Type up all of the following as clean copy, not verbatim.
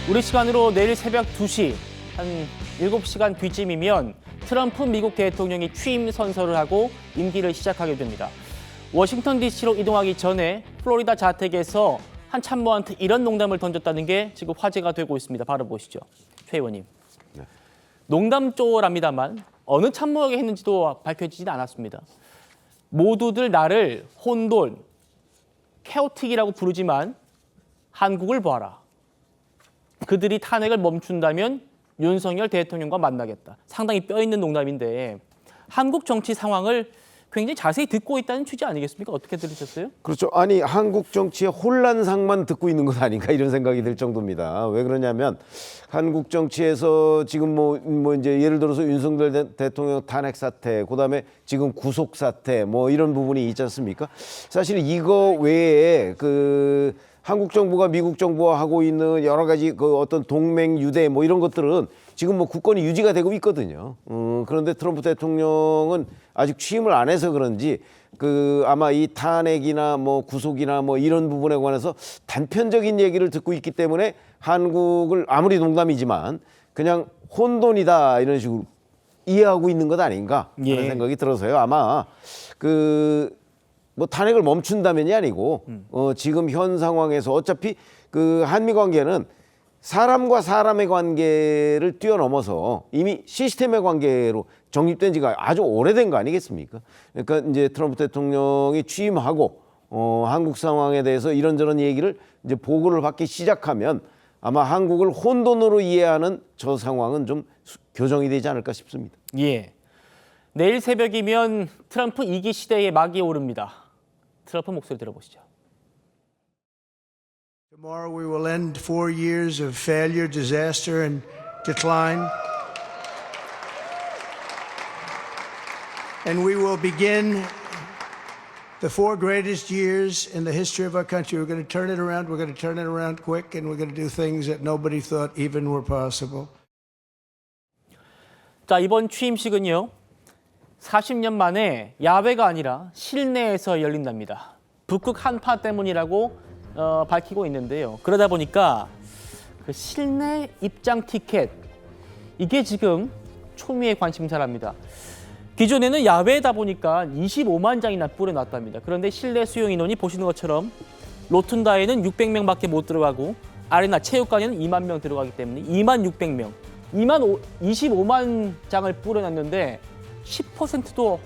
우리 시간으로 내일 새벽 2시, 한 7시간 뒤쯤이면 트럼프 미국 대통령이 취임 선서를 하고 임기를 시작하게 됩니다. 워싱턴 DC로 이동하기 전에 플로리다 자택에서 한 참모한테 이런 농담을 던졌다는 게 지금 화제가 되고 있습니다. 바로 보시죠. 최 의원님. 네. 농담조랍니다만 어느 참모에게 했는지도 밝혀지진 않았습니다. 모두들 나를 혼돈, 케오틱이라고 부르지만 한국을 봐라. 그들이 탄핵을 멈춘다면 윤석열 대통령과 만나겠다. 상당히 뼈 있는 농담인데 한국 정치 상황을 굉장히 자세히 듣고 있다는 취지 아니겠습니까? 어떻게 들으셨어요? 그렇죠. 아니 한국 정치의 혼란상만 듣고 있는 것 아닌가 이런 생각이 들 정도입니다. 왜 그러냐면 한국 정치에서 지금 뭐 이제 예를 들어서 윤석열 대통령 탄핵 사태, 그다음에 지금 구속 사태 뭐 이런 부분이 있지 않습니까? 사실 이거 외에 그 한국 정부가 미국 정부와 하고 있는 여러 가지 그 어떤 동맹 유대 뭐 이런 것들은 지금 뭐 굳건히 유지가 되고 있거든요. 그런데 트럼프 대통령은 아직 취임을 안 해서 그런지 그 아마 이 탄핵이나 뭐 구속이나 뭐 이런 부분에 관해서 단편적인 얘기를 듣고 있기 때문에 한국을 아무리 농담이지만 그냥 혼돈이다 이런 식으로 이해하고 있는 것 아닌가 하는 생각이 들어서요. 아마 그 뭐 탄핵을 멈춘다면이 아니고 지금 현 상황에서 어차피 그 한미 관계는 사람과 사람의 관계를 뛰어넘어서 이미 시스템의 관계로 정립된 지가 아주 오래된 거 아니겠습니까? 그러니까 이제 트럼프 대통령이 취임하고 한국 상황에 대해서 이런저런 얘기를 이제 보고를 받기 시작하면 아마 한국을 혼돈으로 이해하는 저 상황은 좀 교정이 되지 않을까 싶습니다. 예. 내일 새벽이면 트럼프 2기 시대의 막이 오릅니다. 트럼프 목소리 들어보시죠. Tomorrow we will end 4 years of failure, disaster, and decline. And we will begin the 4 greatest years in the history of our country. We're going to turn it around. We're going to turn it around quick, and we're going to do things that nobody thought even were possible. 자, 이번 취임식은요. 40년 만에 야외가 아니라 실내에서 열린답니다. 북극 한파 때문이라고 밝히고 있는데요. 그러다 보니까 그 실내 입장 티켓 이게 지금 초미의 관심사랍니다. 기존에는 야외다 보니까 25만 장이나 뿌려놨답니다. 그런데 실내 수용 인원이 보시는 것처럼 로툰다에는 600명밖에 못 들어가고 아레나 체육관에는 2만 명 들어가기 때문에 2만 600명, 25만 장을 뿌려놨는데 10%도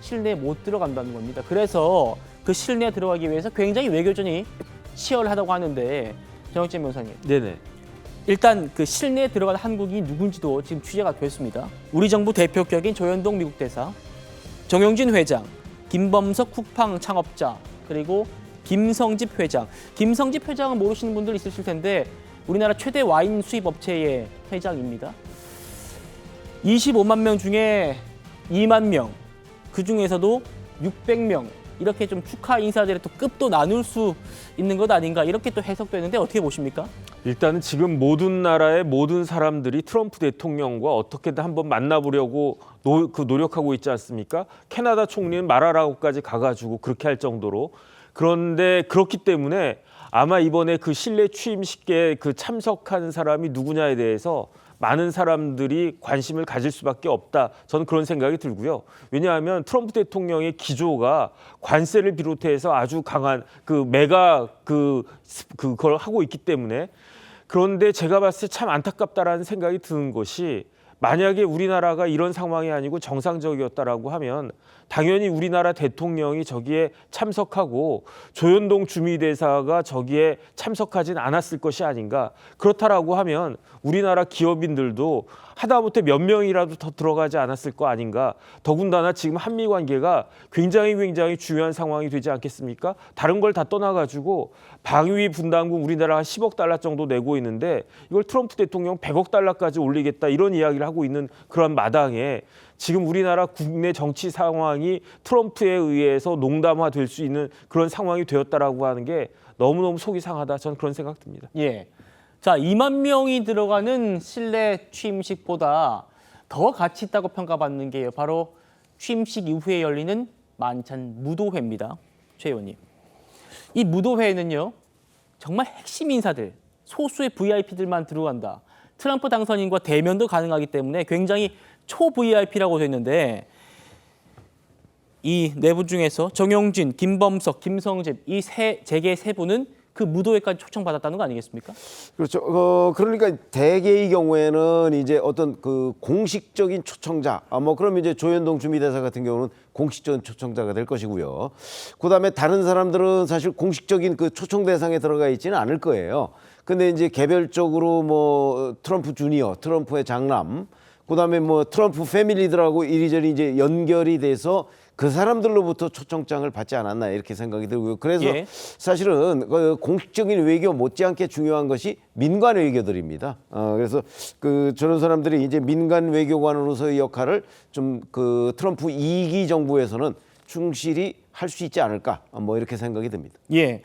실내에 못 들어간다는 겁니다. 그래서 그 실내에 들어가기 위해서 굉장히 외교전이 치열하다고 하는데 정혁재 변호사님. 네네. 일단 그 실내에 들어간 한국이 누군지도 지금 취재가 됐습니다. 우리 정부 대표격인 조현동 미국 대사, 정용진 회장, 김범석 쿠팡 창업자, 그리고 김성집 회장. 김성집 회장은 모르시는 분들 있으실 텐데 우리나라 최대 와인 수입 업체의 회장입니다. 25만 명 중에 2만 명, 그 중에서도 600명 이렇게 좀 축하 인사들의 또 급도 나눌 수 있는 것 아닌가 이렇게 또 해석되는데 어떻게 보십니까? 일단은 지금 모든 나라의 모든 사람들이 트럼프 대통령과 어떻게든 한번 만나보려고 노력하고 있지 않습니까? 캐나다 총리는 말하라고까지 가가지고 그렇게 할 정도로. 그런데 그렇기 때문에 아마 이번에 그 실내 취임식에 그 참석한 사람이 누구냐에 대해서 많은 사람들이 관심을 가질 수밖에 없다. 저는 그런 생각이 들고요. 왜냐하면 트럼프 대통령의 기조가 관세를 비롯해서 아주 강한 그 메가 그걸 하고 있기 때문에 그런데 제가 봤을 때 참 안타깝다라는 생각이 드는 것이 만약에 우리나라가 이런 상황이 아니고 정상적이었다라고 하면 당연히 우리나라 대통령이 저기에 참석하고 조현동 주미대사가 저기에 참석하진 않았을 것이 아닌가. 그렇다라고 하면 우리나라 기업인들도 하다못해 몇 명이라도 더 들어가지 않았을 거 아닌가. 더군다나 지금 한미 관계가 굉장히 중요한 상황이 되지 않겠습니까? 다른 걸 다 떠나가지고 방위 분담금 우리나라가 10억 달러 정도 내고 있는데 이걸 트럼프 대통령 100억 달러까지 올리겠다 이런 이야기를 하고 있는 그런 마당에 지금 우리나라 국내 정치 상황이 트럼프에 의해서 농담화될 수 있는 그런 상황이 되었다라고 하는 게 너무너무 속이 상하다. 저는 그런 생각 듭니다. 예. 자, 2만 명이 들어가는 실내 취임식보다 더 가치 있다고 평가받는 게 바로 취임식 이후에 열리는 만찬 무도회입니다. 최 의원님. 이 무도회에는요. 정말 핵심 인사들, 소수의 VIP들만 들어간다. 트럼프 당선인과 대면도 가능하기 때문에 굉장히 초 VIP라고 돼 있는데 이 네 분 중에서 정용진, 김범석, 김성집 이 재계 세 분은 그 무도회까지 초청받았다는 거 아니겠습니까? 그렇죠. 그러니까 대개의 경우에는 이제 어떤 그 공식적인 초청자, 뭐 그럼 이제 조현동 주미대사 같은 경우는 공식적인 초청자가 될 것이고요. 그다음에 다른 사람들은 사실 공식적인 그 초청 대상에 들어가 있지는 않을 거예요. 근데 이제 개별적으로 뭐 트럼프 주니어, 트럼프의 장남, 그다음에 뭐 트럼프 패밀리들하고 이리저리 이제 연결이 돼서 그 사람들로부터 초청장을 받지 않았나 이렇게 생각이 들고요. 그래서 예. 사실은 그 공식적인 외교 못지않게 중요한 것이 민간 외교들입니다. 그래서 그 저런 사람들이 이제 민간 외교관으로서의 역할을 좀 그 트럼프 2기 정부에서는 충실히 할 수 있지 않을까 뭐 이렇게 생각이 듭니다. 예.